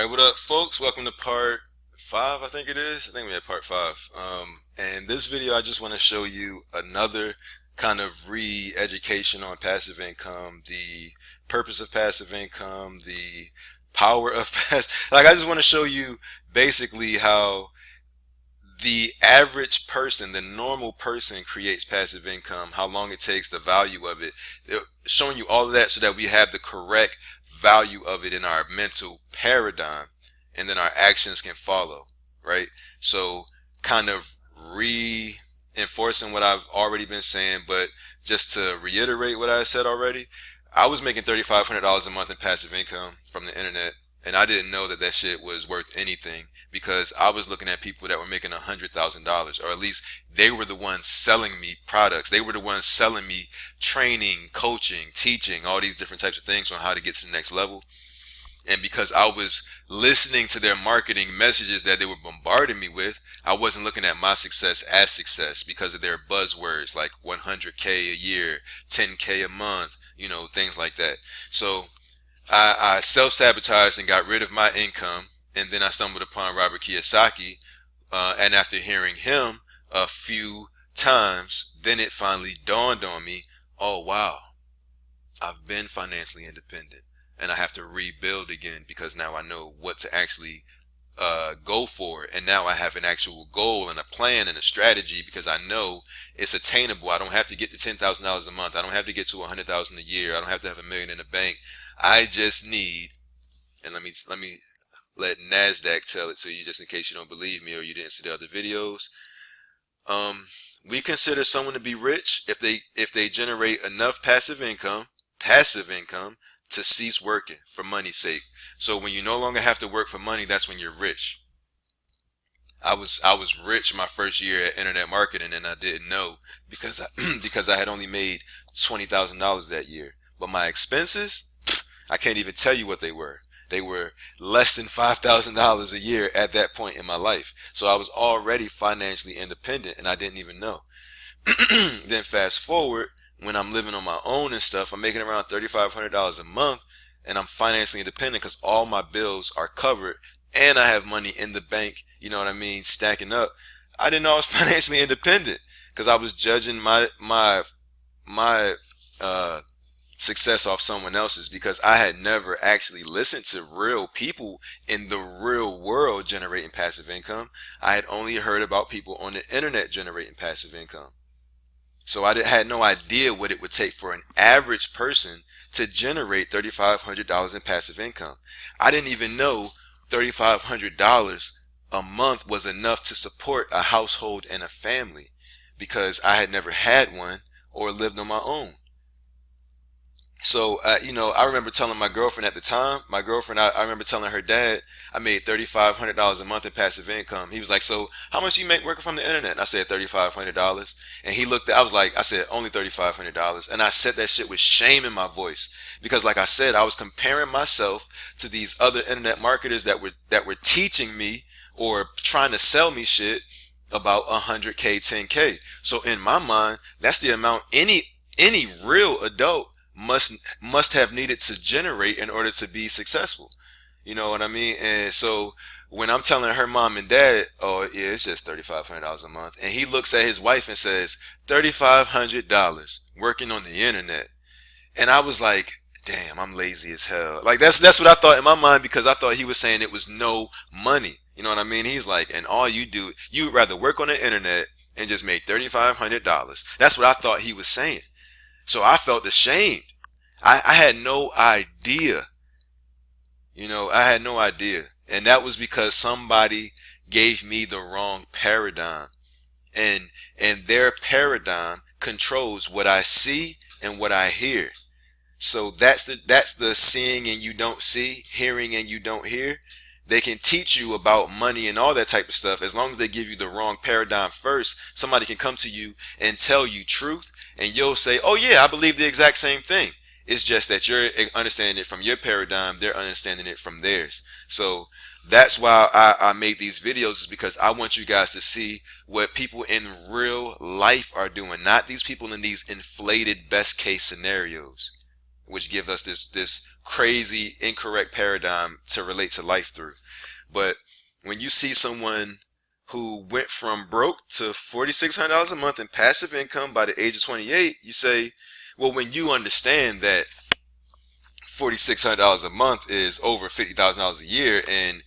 All right, what up, folks? Welcome to part five, I think it is. I think we had part five. And this video, I just want to show you another kind of re-education on passive income, the purpose of passive income, the power of passive. Like, I just want to show you basically how the average person, the normal person, creates passive income, how long it takes, the value of it. Showing you all of that so that we have the correct value of it in our mental paradigm, and then our actions can follow, right? So kind of reinforcing what I've already been saying, but just to reiterate what I said already, I was making $3,500 a month in passive income from the internet, and I didn't know that that shit was worth anything because I was looking at people that were making $100,000, or at least they were the ones selling me products. They were the ones selling me training, coaching, teaching, all these different types of things on how to get to the next level. And because I was listening to their marketing messages that they were bombarding me with, I wasn't looking at my success as success because of their buzzwords like 100K a year, 10K a month, things like that. So I self-sabotaged and got rid of my income. And then I stumbled upon Robert Kiyosaki. And after hearing him a few times, then it finally dawned on me, oh, wow, I've been financially independent. And I have to rebuild again because now I know what to actually go for. And now I have an actual goal and a plan and a strategy because I know it's attainable. I don't have to get to $10,000 a month. I don't have to get to 100,000 a year. I don't have to have $1 million in the bank. I just need, and let me let NASDAQ tell it to you just in case you don't believe me or you didn't see the other videos. We consider someone to be rich if they generate enough passive income to cease working for money's sake. So when you no longer have to work for money, that's when you're rich. I was rich my first year at internet marketing, and I didn't know because because I had only made $20,000 that year. But my expenses, I can't even tell you what they were. They were less than $5,000 a year at that point in my life. So I was already financially independent, and I didn't even know. Then fast forward, when I'm living on my own and stuff, I'm making around $3,500 a month, and I'm financially independent because all my bills are covered, and I have money in the bank. You know what I mean? Stacking up. I didn't know I was financially independent because I was judging my success off someone else's because I had never actually listened to real people in the real world generating passive income. I had only heard about people on the internet generating passive income. So had no idea what it would take for an average person to generate $3,500 in passive income. I didn't even know $3,500 a month was enough to support a household and a family because I had never had one or lived on my own. So, I remember telling my girlfriend at the time, I remember telling her dad, I made $3,500 a month in passive income. He was like, so how much you make working from the internet? And I said, $3,500. And he looked at, I said, only $3,500. And I said that shit with shame in my voice. Because like I said, I was comparing myself to these other internet marketers that were teaching me or trying to sell me shit about 100K, 10K. So in my mind, that's the amount any real adult must have needed to generate in order to be successful. You know what I mean? And so when I'm telling her mom and dad, oh yeah, it's just $3,500 a month, and he looks at his wife and says, $3,500 working on the internet, and I was like, damn, I'm lazy as hell. Like that's what I thought in my mind because I thought he was saying it was no money. You know what I mean? He's like, and all you would rather work on the internet and just make $3,500. That's what I thought he was saying. So I felt ashamed. I had no idea. I had no idea. And that was because somebody gave me the wrong paradigm. And their paradigm controls what I see and what I hear. So that's the seeing and you don't see, hearing and you don't hear. They can teach you about money and all that type of stuff. As long as they give you the wrong paradigm first, somebody can come to you and tell you truth. And you'll say, oh yeah, I believe the exact same thing. It's just that you're understanding it from your paradigm. They're understanding it from theirs. So that's why I made these videos, is because I want you guys to see what people in real life are doing, not these people in these inflated best case scenarios, which give us this crazy, incorrect paradigm to relate to life through. But when you see someone who went from broke to $4,600 a month in passive income by the age of 28, you say, well, when you understand that $4,600 a month is over $50,000 a year, and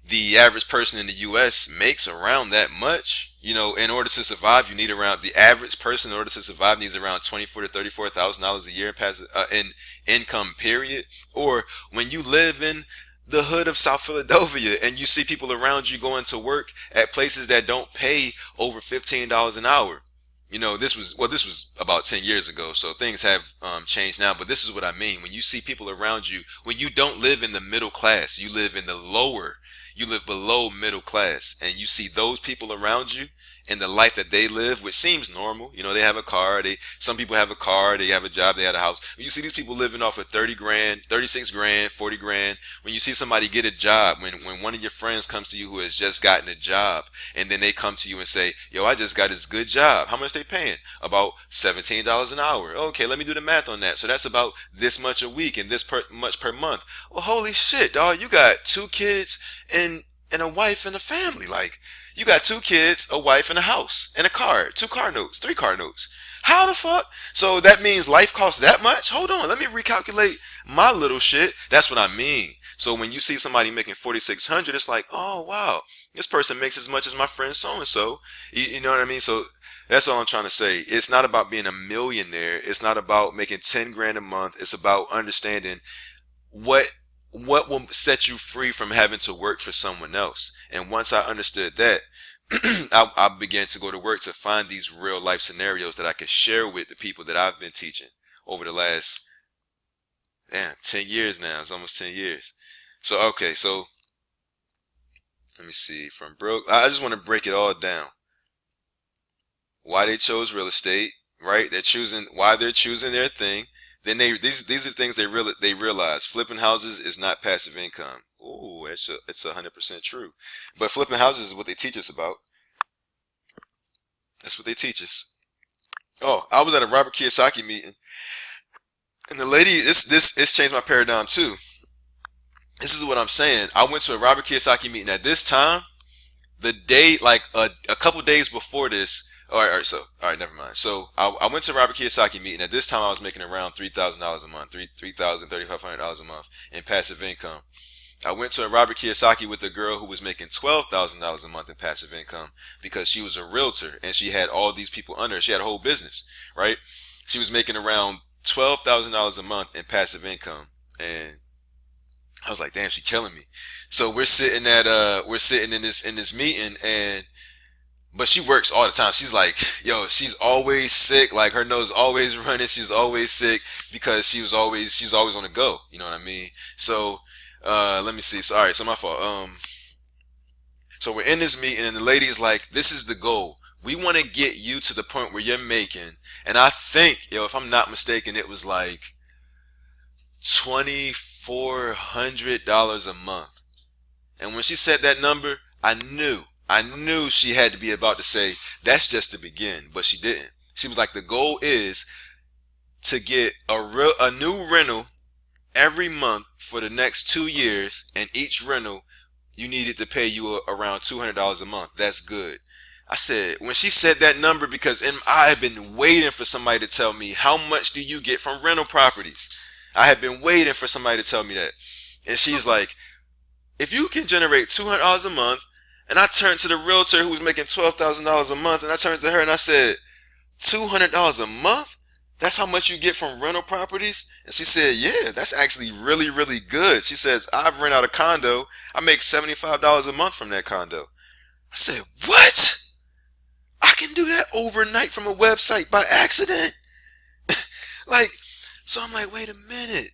the average person in the U.S. makes around that much. In order to survive, you need around the average person in order to survive needs around $24,000 to $34,000 a year in passive in income. Period. Or when you live in the hood of South Philadelphia and you see people around you going to work at places that don't pay over $15 an hour. This was about 10 years ago, so things have changed now, but this is what I mean. When you see people around you, when you don't live in the middle class, you live in the lower, you live below middle class, and you see those people around you and the life that they live, which seems normal. They have a car, some people have a car, they have a job, they have a house. When you see these people living off of 30 grand, 36 grand, 40 grand, when you see somebody get a job, when one of your friends comes to you who has just gotten a job, and then they come to you and say, yo, I just got this good job. How much they paying? About $17 an hour. Okay, let me do the math on that. So that's about this much a week and much per month. Well, holy shit, dog, you got 2 kids and a wife and a family. Like, you got 2 kids, a wife, and a house, and a car, 2 car notes, 3 car notes. How the fuck? So that means life costs that much? Hold on, let me recalculate my little shit. That's what I mean. So when you see somebody making 4,600, it's like, oh wow, this person makes as much as my friend so and so. You know what I mean? So that's all I'm trying to say. It's not about being a millionaire. It's not about making 10 grand a month. It's about understanding what will set you free from having to work for someone else. And once I understood that, I began to go to work to find these real life scenarios that I could share with the people that I've been teaching over the last 10 years now. It's almost 10 years. So, okay, so let me see. From broke, I just want to break it all down. Why they chose real estate, right? Why they're choosing their thing. Then these are things they realize. Flipping houses is not passive income. Ooh, it's 100% true. But flipping houses is what they teach us about. That's what they teach us. Oh, I was at a Robert Kiyosaki meeting, and the lady, this changed my paradigm too. This is what I'm saying. I went to a Robert Kiyosaki meeting at this time. The day, like a couple days before this. All right, never mind. So I went to a Robert Kiyosaki meeting. At this time, I was making around $3,000 a month, $3,500 a month in passive income. I went to a Robert Kiyosaki with a girl who was making $12,000 a month in passive income because she was a realtor and she had all these people under her. She had a whole business, right? She was making around $12,000 a month in passive income, and I was like, damn, she's killing me. So we're sitting in this meeting, but she works all the time. She's like, yo, she's always sick. Like, her nose always running. She's always sick because she's always on the go. You know what I mean? So, let me see. So, all right. So my fault. So we're in this meeting and the lady's like, this is the goal. We want to get you to the point where you're making, and I think, if I'm not mistaken, it was like $2,400 a month. And when she said that number, I knew she had to be about to say, that's just to begin, but she didn't. She was like, the goal is to get a new rental every month for the next 2 years, and each rental, you needed to pay you around $200 a month. That's good. I said, when she said that number, because I had been waiting for somebody to tell me, how much do you get from rental properties? I had been waiting for somebody to tell me that. And she's like, if you can generate $200 a month, and I turned to the realtor who was making $12,000 a month, and I turned to her and I said, $200 a month? That's how much you get from rental properties? And she said, yeah, that's actually really, really good. She says, I've rent out a condo. I make $75 a month from that condo. I said, what? I can do that overnight from a website by accident? So I'm like, wait a minute.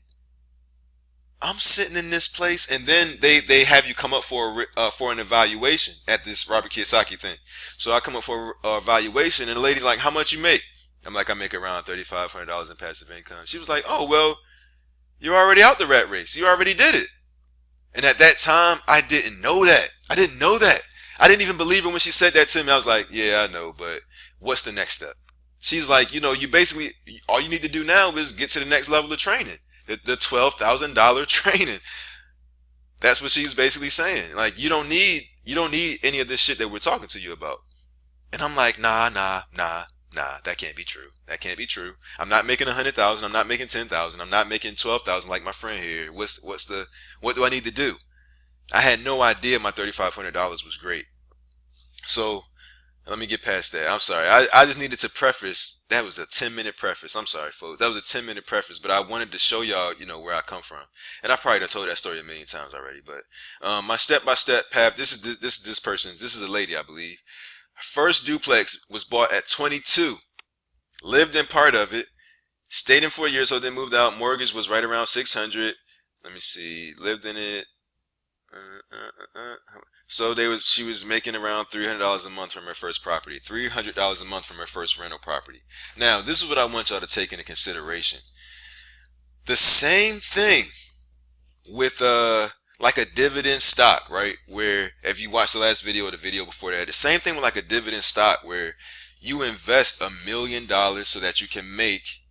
I'm sitting in this place, and then they have you come up for an evaluation at this Robert Kiyosaki thing. So I come up for an evaluation, and the lady's like, how much you make? I'm like, I make around $3,500 in passive income. She was like, oh, well, you're already out the rat race. You already did it. And at that time, I didn't know that. I didn't even believe her when she said that to me. I was like, yeah, I know, but what's the next step? She's like, you basically, all you need to do now is get to the next level of training. The $12,000 training. That's what she's basically saying. Like, you don't need any of this shit that we're talking to you about. And I'm like, nah, that can't be true. That can't be true. I'm not making 100,000. I'm not making 10,000. I'm not making 12,000 like my friend here. What do I need to do? I had no idea my $3,500 was great. So let me get past that. I'm sorry. I just needed to preface. That was a 10-minute preface. I'm sorry, folks. That was a 10-minute preface, but I wanted to show y'all, where I come from. And I probably done told that story a million times already. But my step-by-step path. This person. This is a lady, I believe. Her first duplex was bought at 22. Lived in part of it. Stayed in 4 years, so then moved out. Mortgage was right around 600. Let me see. Lived in it. So she was making around $300 a month from her first property. $300 a month from her first rental property. Now, this is what I want y'all to take into consideration. The same thing with like a dividend stock, right? Where if you watch the last video or the video before that, the same thing with like a dividend stock where you invest $1 million so that you can make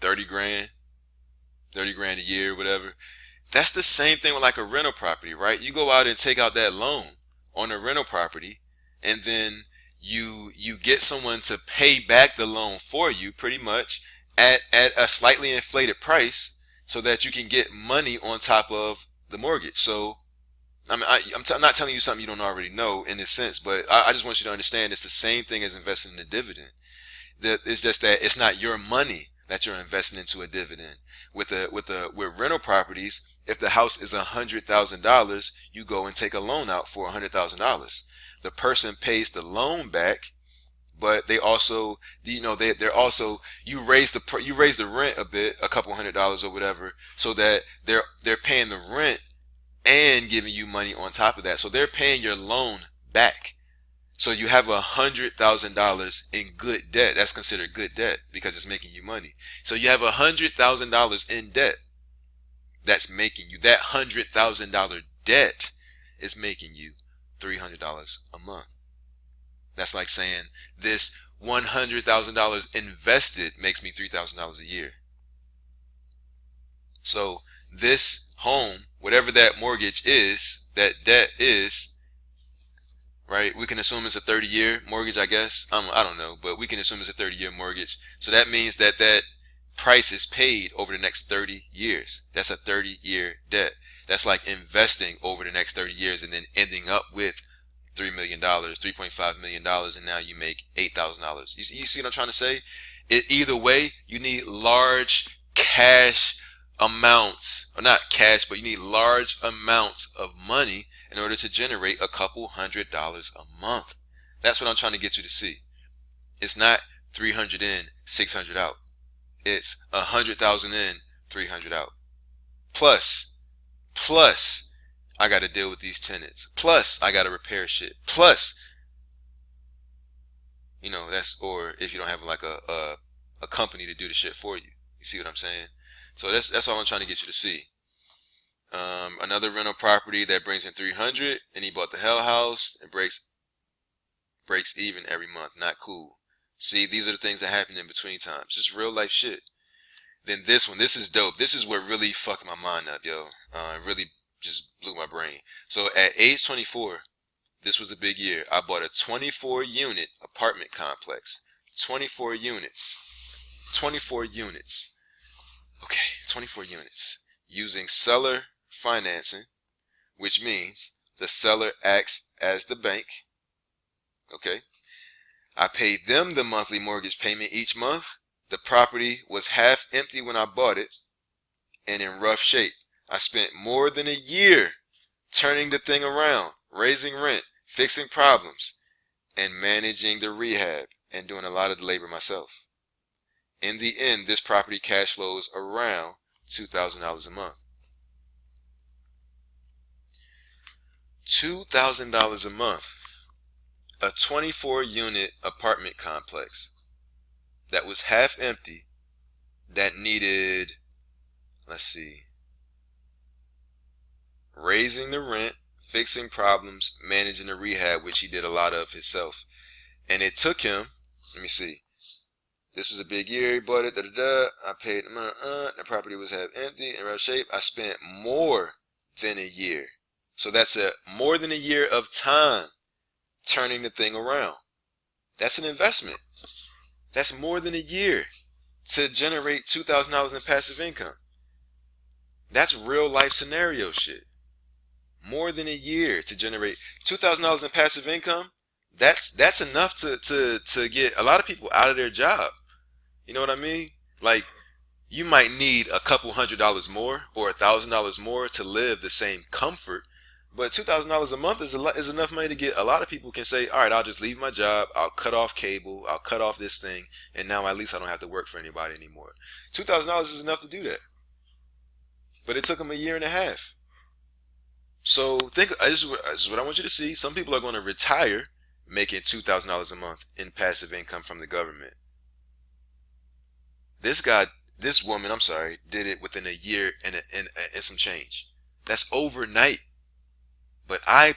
30 grand a year, whatever. That's the same thing with like a rental property, right? You go out and take out that loan on a rental property, and then you get someone to pay back the loan for you pretty much at a slightly inflated price so that you can get money on top of the mortgage. So I mean, I'm not telling you something you don't already know in this sense, but I just want you to understand it's the same thing as investing in a dividend. It's just that it's not your money that you're investing into a dividend. With rental properties, if the house is $100,000, you go and take a loan out for $100,000. The person pays the loan back, but they also, they're also, you raise the rent a bit, a couple $100 or whatever, so that they're paying the rent and giving you money on top of that. So they're paying your loan back. So you have $100,000 in good debt. That's considered good debt because it's making you money. So you have $100,000 in debt. That's making you, that $100,000 debt is making you $300 a month. That's like saying this $100,000 invested makes me $3,000 a year. So this home, whatever that mortgage is, that debt is, right? We can assume it's a 30-year mortgage, I guess. I don't know, but we can assume it's a 30-year mortgage. So that means that price is paid over the next 30 years. That's a 30-year debt. That's like investing over the next 30 years and then ending up with $3 million, $3.5 million, and now you make $8,000. You see what I'm trying to say? Either way, you need large cash amounts, or not cash, but you need large amounts of money in order to generate a couple $100 a month. That's what I'm trying to get you to see. It's not 300 in, 600 out. It's 100,000 in, 300 out. Plus, I got to deal with these tenants. Plus, I got to repair shit. Plus, or if you don't have like a company to do the shit for you. You see what I'm saying? So that's all I'm trying to get you to see. Another rental property that brings in 300, and he bought the hell house and breaks even every month. Not cool. See, these are the things that happen in between times. Just real life shit. Then this one, this is dope. This is what really fucked my mind up, yo. It really just blew my brain. So at age 24, this was a big year. I bought a 24-unit apartment complex. 24 units. 24 units. Okay, 24 units. Using seller financing, which means the seller acts as the bank. Okay. I paid them the monthly mortgage payment each month. The property was half empty when I bought it and in rough shape. I spent more than a year turning the thing around, raising rent, fixing problems, and managing the rehab and doing a lot of the labor myself. In the end, this property cash flows around $2,000 a month. $2,000 a month. A 24-unit apartment complex that was half empty, that needed, raising the rent, fixing problems, managing the rehab, which he did a lot of himself. And it took him, This was a big year. He bought it. Da da da. I paid. The property was half empty in rough shape. I spent more than a year. So that's a more than a year of time turning the thing around. That's an investment. That's more than a year to generate $2,000 in passive income. That's real life scenario shit. More than a year to generate $2,000 in passive income. That's enough to get a lot of people out of their job. You know what I mean? Like, you might need a couple $100 more or $1,000 more to live the same comfort, but $2,000 a month is enough money to get a lot of people can say, all right, I'll just leave my job, I'll cut off cable, I'll cut off this thing, and now at least I don't have to work for anybody anymore. $2,000 is enough to do that, but it took them a year and a half. So this is what I want you to see. Some people are going to retire making $2,000 a month in passive income from the government. This woman, I'm sorry, did it within a year and some change. That's overnight. But I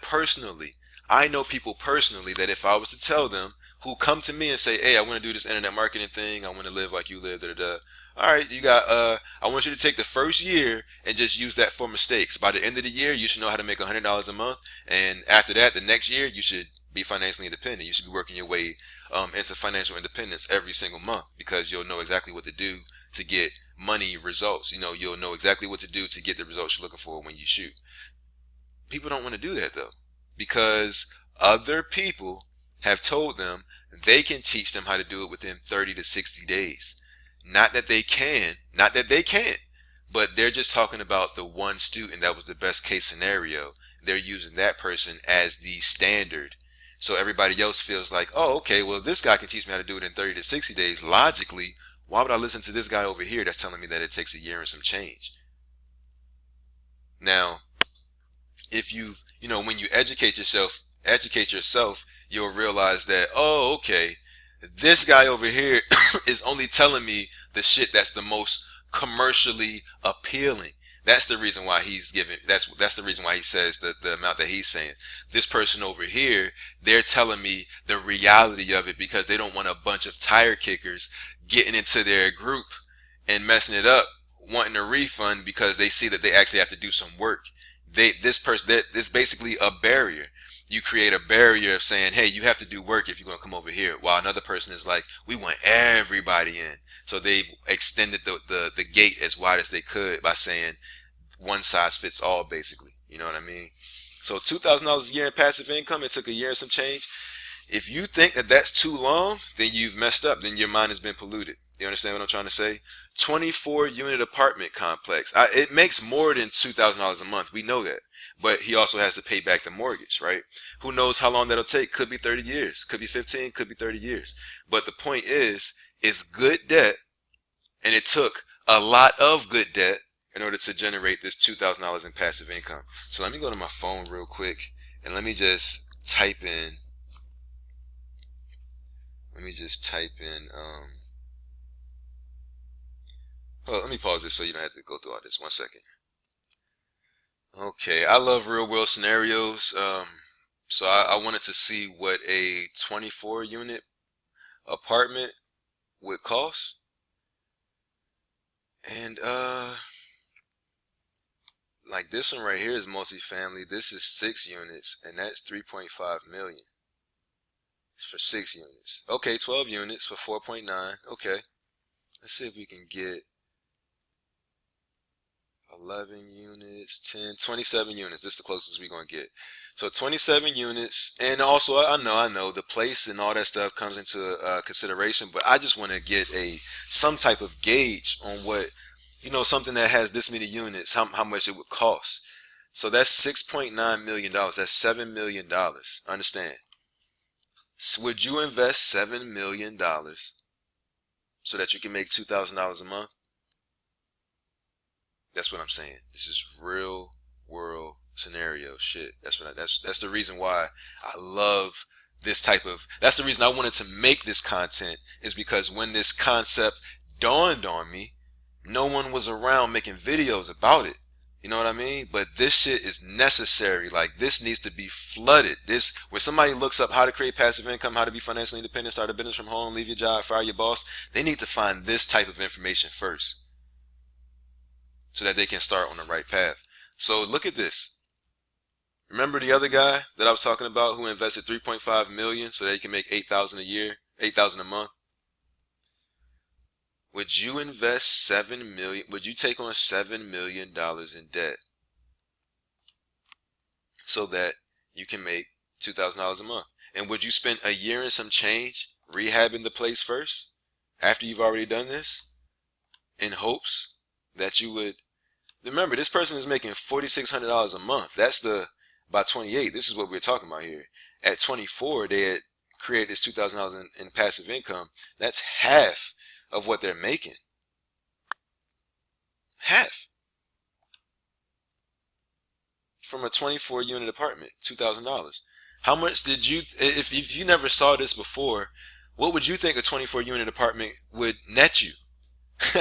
personally, I know people personally that if I was to tell them, who come to me and say, hey, I want to do this internet marketing thing, I want to live like you live, da da da. All right, I want you to take the first year and just use that for mistakes. By the end of the year, you should know how to make $100 a month, and after that, the next year, you should be financially independent. You should be working your way into financial independence every single month, because you'll know exactly what to do to get money results. You know, you'll know exactly what to do to get the results you're looking for when you shoot. People don't want to do that though, because other people have told them they can teach them how to do it within 30 to 60 days. Not that they can, not that they can't, but they're just talking about the one student that was the best case scenario. They're using that person as the standard. So everybody else feels like, oh, okay, well, this guy can teach me how to do it in 30 to 60 days. Logically, why would I listen to this guy over here that's telling me that it takes a year and some change? Now, if when you educate yourself, you'll realize that, oh, okay, this guy over here is only telling me the shit that's the most commercially appealing. That's the reason why he's giving. That's the reason why he says the amount that he's saying. This person over here, they're telling me the reality of it, because they don't want a bunch of tire kickers getting into their group and messing it up, wanting a refund because they see that they actually have to do some work. This basically a barrier. You create a barrier of saying, hey, you have to do work if you're going to come over here, while another person is like, we want everybody in. So they've extended the gate as wide as they could by saying one size fits all, basically. You know what I mean? So $2,000 a year in passive income, it took a year and some change. If you think that that's too long, then you've messed up. Then your mind has been polluted. You understand what I'm trying to say? 24 unit apartment complex. It makes more than $2,000 a month. We know that. But he also has to pay back the mortgage, right? Who knows how long that'll take? Could be 30 years. Could be 15. Could be 30 years. But the point is, it's good debt. And it took a lot of good debt in order to generate this $2,000 in passive income. So let me go to my phone real quick. And let me just type in. Oh, let me pause this so you don't have to go through all this. 1 second. Okay, I love real world scenarios. So I wanted to see what a 24 unit apartment would cost. And like this one right here is multifamily. This is 6 units, and that's 3.5 million. It's for 6 units. Okay, 12 units for 4.9. Okay. Let's see if we can get 11 units, 10, 27 units. This is the closest we're going to get. So 27 units. And also, I know the place and all that stuff comes into consideration, but I just want to get some type of gauge on what, something that has this many units, how much it would cost. So that's $6.9 million. That's $7 million. Understand? So would you invest $7 million so that you can make $2,000 a month? That's what I'm saying. This is real world scenario shit. That's the reason why I love this type of. That's the reason I wanted to make this content, is because when this concept dawned on me, no one was around making videos about it. You know what I mean? But this shit is necessary. Like, this needs to be flooded. This, when somebody looks up how to create passive income, how to be financially independent, start a business from home, leave your job, fire your boss, they need to find this type of information first so that they can start on the right path. So look at this. Remember the other guy that I was talking about who invested 3.5 million so that he can make 8,000 a year, 8,000 a month? Would you invest 7 million? Would you take on $7 million in debt so that you can make $2,000 a month? And would you spend a year and some change rehabbing the place first after you've already done this in hopes that you would? Remember, this person is making $4,600 a month. That's the, by 28, this is what we're talking about here. At 24, they had created this $2,000 in passive income. That's half of what they're making. Half. From a 24 unit apartment, $2,000. How much did you, if you never saw this before, what would you think a 24 unit apartment would net you?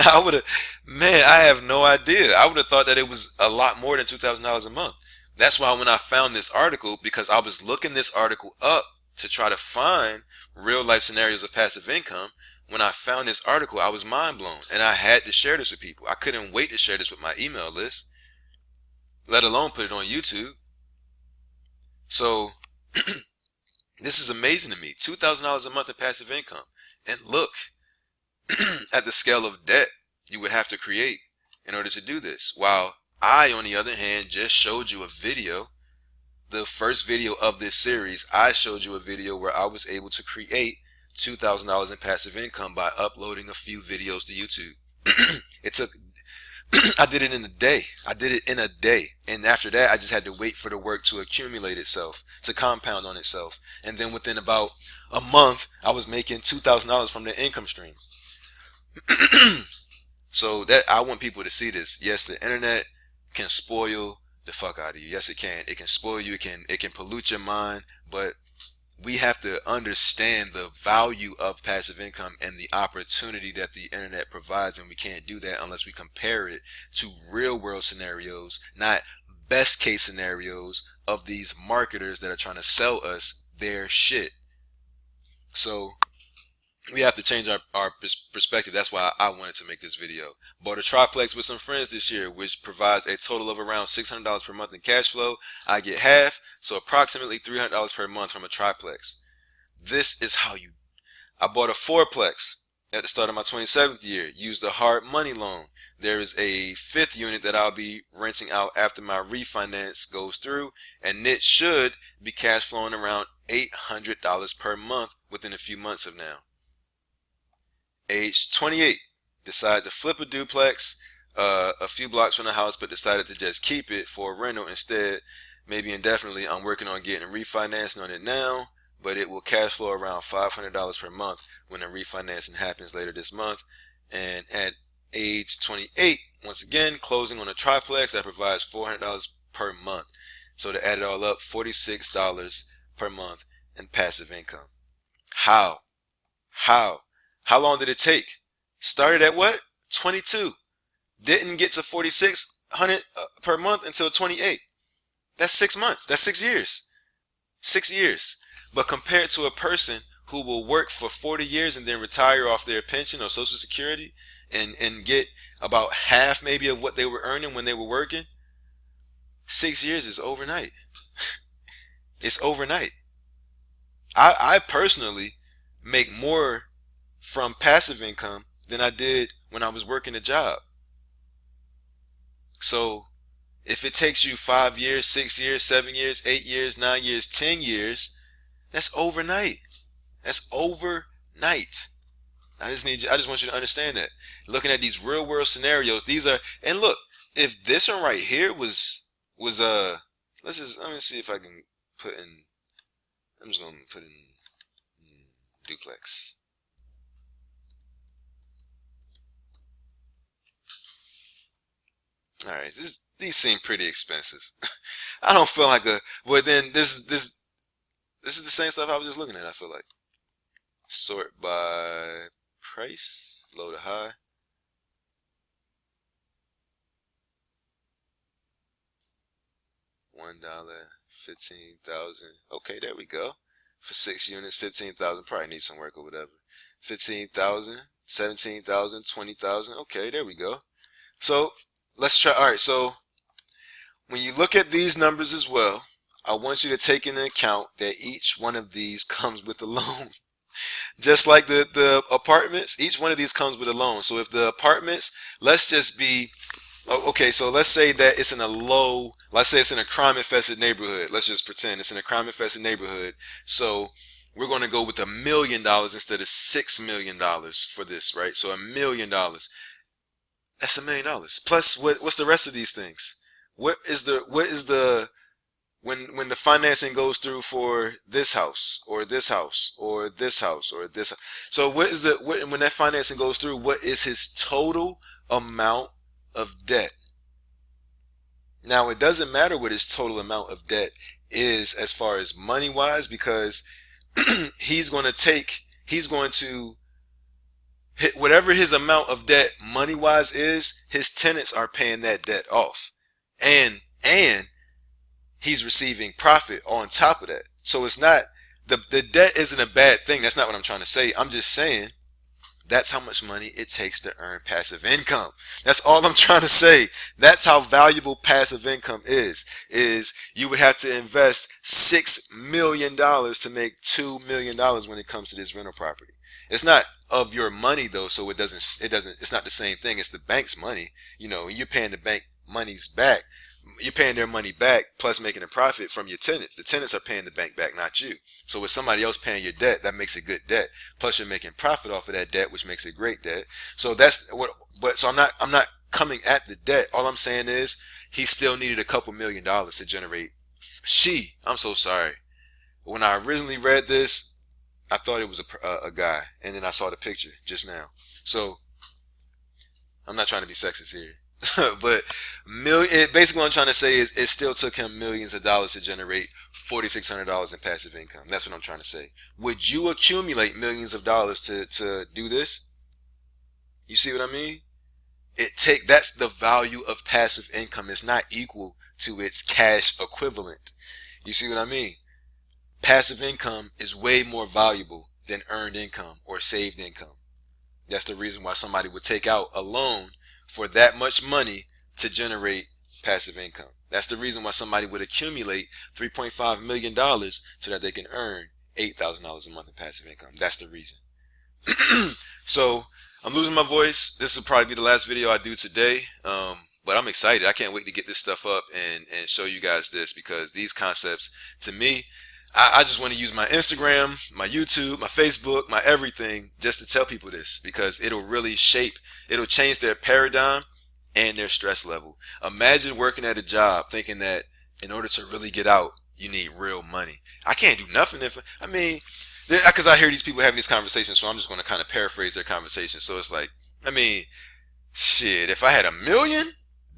I would have, man, I have no idea. I would have thought that it was a lot more than $2,000 a month. That's why when I found this article, because I was looking this article up to try to find real life scenarios of passive income, when I found this article, I was mind blown, and I had to share this with people. I couldn't wait to share this with my email list, let alone put it on YouTube. So this is amazing to me. $2,000 a month in passive income. And look at the scale of debt you would have to create in order to do this. While I, on the other hand, just showed you a video, the first video of this series. I showed you a video where I was able to create $2,000 in passive income by uploading a few videos to YouTube. It took, I did it in a day. I did it in a day. And after that, I just had to wait for the work to accumulate itself, to compound on itself. And then within about a month, I was making $2,000 from the income stream. So that, I want people to see this. Yes, the internet can spoil the fuck out of you. Yes, it can. It can spoil you. It can pollute your mind. But we have to understand the value of passive income and the opportunity that the internet provides, and we can't do that unless we compare it to real world scenarios, not best case scenarios of these marketers that are trying to sell us their shit. So we have to change our perspective. That's why I wanted to make this video. Bought a triplex with some friends this year, which provides a total of around $600 per month in cash flow. I get half, so approximately $300 per month from a triplex. This is how you... I bought a fourplex at the start of my 27th year. Used a hard money loan. There is a fifth unit that I'll be renting out after my refinance goes through, and it should be cash flowing around $800 per month within a few months of now. Age 28, decided to flip a duplex a few blocks from the house, but decided to just keep it for a rental instead, maybe indefinitely. I'm working on getting refinancing on it now, but it will cash flow around $500 per month when the refinancing happens later this month. And at age 28, once again, closing on a triplex that provides $400 per month. So to add it all up, $46 per month in passive income. How? How long did it take? Started at what? 22. Didn't get to 4,600 per month until 28. That's 6 months. That's 6 years. 6 years. But compared to a person who will work for 40 years and then retire off their pension or Social Security and get about half maybe of what they were earning when they were working, 6 years is overnight. It's overnight. I personally make more from passive income than I did when I was working a job. So if it takes you 5 years, 6 years, 7 years, 8 years, 9 years, 10 years, that's overnight. That's overnight. I just want you to understand that. Looking at these real world scenarios, these are, and look, if this one right here was let me see if I can put in, I'm just going to put in duplex. All right, these seem pretty expensive. I don't feel like but then this is the same stuff I was just looking at. I feel like sort by price, low to high. $1, 15,000. Okay, there we go. For 6 units, 15,000. Probably need some work or whatever. 15,000, 17,000, 20,000. Okay, there we go. So let's try. All right, so when you look at these numbers as well, I want you to take into account that each one of these comes with a loan. Just like the apartments, each one of these comes with a loan. So if the apartments, let's just be, okay, so let's say that it's in a low, let's say it's in a crime infested neighborhood. Let's just pretend it's in a crime infested neighborhood. So we're going to go with $1,000,000 instead of $6 million for this, right? So $1,000,000. That's $1,000,000. Plus, what's the rest of these things? What is the when the financing goes through for this house or this house or this house or this? So when that financing goes through, what is his total amount of debt? Now, it doesn't matter what his total amount of debt is as far as money wise, because he's going to hit whatever his amount of debt money wise is, his tenants are paying that debt off. And he's receiving profit on top of that. So it's not, the debt isn't a bad thing. That's not what I'm trying to say. I'm just saying that's how much money it takes to earn passive income. That's all I'm trying to say. That's how valuable passive income is you would have to invest $6 million to make $2 million when it comes to this rental property. It's not of your money though, so it's not the same thing. It's the bank's money. You're paying the bank money's back. You're paying their money back plus making a profit from your tenants. The tenants are paying the bank back, not you. So with somebody else paying your debt, that makes a good debt. Plus you're making profit off of that debt, which makes a great debt. So that's what, so I'm not coming at the debt. All I'm saying is he still needed a couple $1,000,000 to generate. I'm so sorry. When I originally read this, I thought it was a guy, and then I saw the picture just now. So I'm not trying to be sexist here. But basically what I'm trying to say is it still took him millions of dollars to generate $4,600 in passive income. That's what I'm trying to say. Would you accumulate millions of dollars to do this? You see what I mean? That's the value of passive income. It's not equal to its cash equivalent. You see what I mean? Passive income is way more valuable than earned income or saved income. That's the reason why somebody would take out a loan for that much money to generate passive income. That's the reason why somebody would accumulate $3.5 million so that they can earn $8,000 a month in passive income. That's the reason. So I'm losing my voice. This will probably be the last video I do today. But I'm excited. I can't wait to get this stuff up and show you guys this, because these concepts, to me, I just want to use my Instagram, my YouTube, my Facebook, my everything just to tell people this, because it'll change their paradigm and their stress level. Imagine working at a job thinking that in order to really get out, you need real money. I can't do nothing because I hear these people having these conversations, so I'm just going to kind of paraphrase their conversation. So it's like, shit, if I had $1 million,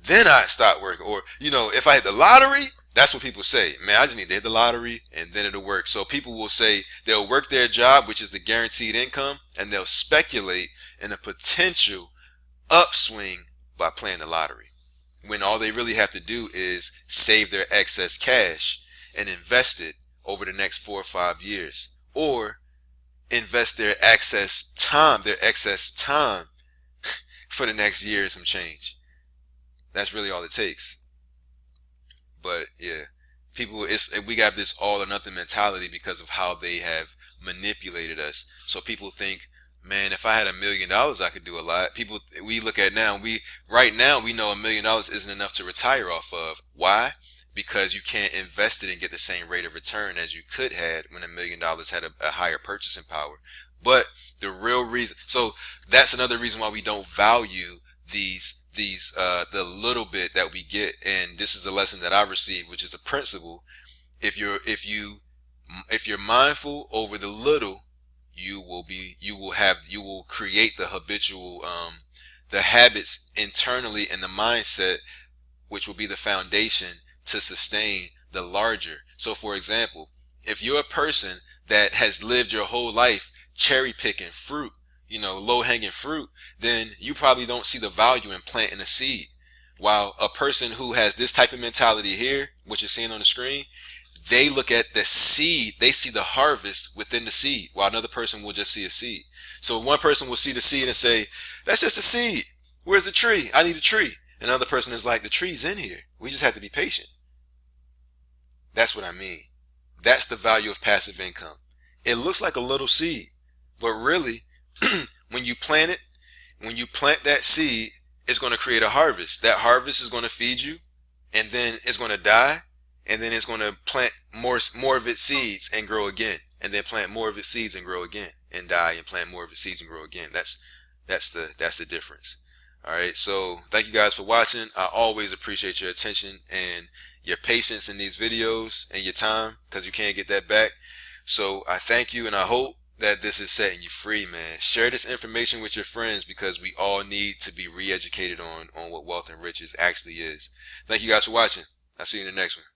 then I'd start working. Or, if I had the lottery, that's what people say. Man, I just need to hit the lottery and then it'll work. So people will say they'll work their job, which is the guaranteed income, and they'll speculate in a potential upswing by playing the lottery, when all they really have to do is save their excess cash and invest it over the next 4 or 5 years, or invest their excess time for the next year and some change. That's really all it takes. But yeah, we got this all or nothing mentality because of how they have manipulated us. So people think, man, if I had $1 million, I could do a lot. We look at now, right now we know $1 million isn't enough to retire off of. Why? Because you can't invest it and get the same rate of return as you could had when $1 million had a higher purchasing power. But the real reason, so that's another reason why we don't value the little bit that we get. And this is a lesson that I received, which is a principle. If you're mindful over the little, you will create the habitual, the habits internally and the mindset, which will be the foundation to sustain the larger. So for example, if you're a person that has lived your whole life cherry picking fruit, low hanging fruit, then you probably don't see the value in planting a seed. While a person who has this type of mentality here, what you're seeing on the screen, they look at the seed. They see the harvest within the seed, while another person will just see a seed. So one person will see the seed and say, that's just a seed. Where's the tree? I need a tree. Another person is like, the tree's in here. We just have to be patient. That's what I mean. That's the value of passive income. It looks like a little seed, but really, when you plant it, when you plant that seed, it's going to create a harvest. That harvest is going to feed you, and then it's going to die, and then it's going to plant more of its seeds and grow again, and then plant more of its seeds and grow again, and die and plant more of its seeds and grow again. That's the difference. All right. So thank you guys for watching. I always appreciate your attention and your patience in these videos and your time, because you can't get that back. So I thank you, and I hope that this is setting you free, man. Share this information with your friends, because we all need to be re-educated on what wealth and riches actually is. Thank you guys for watching. I'll see you in the next one.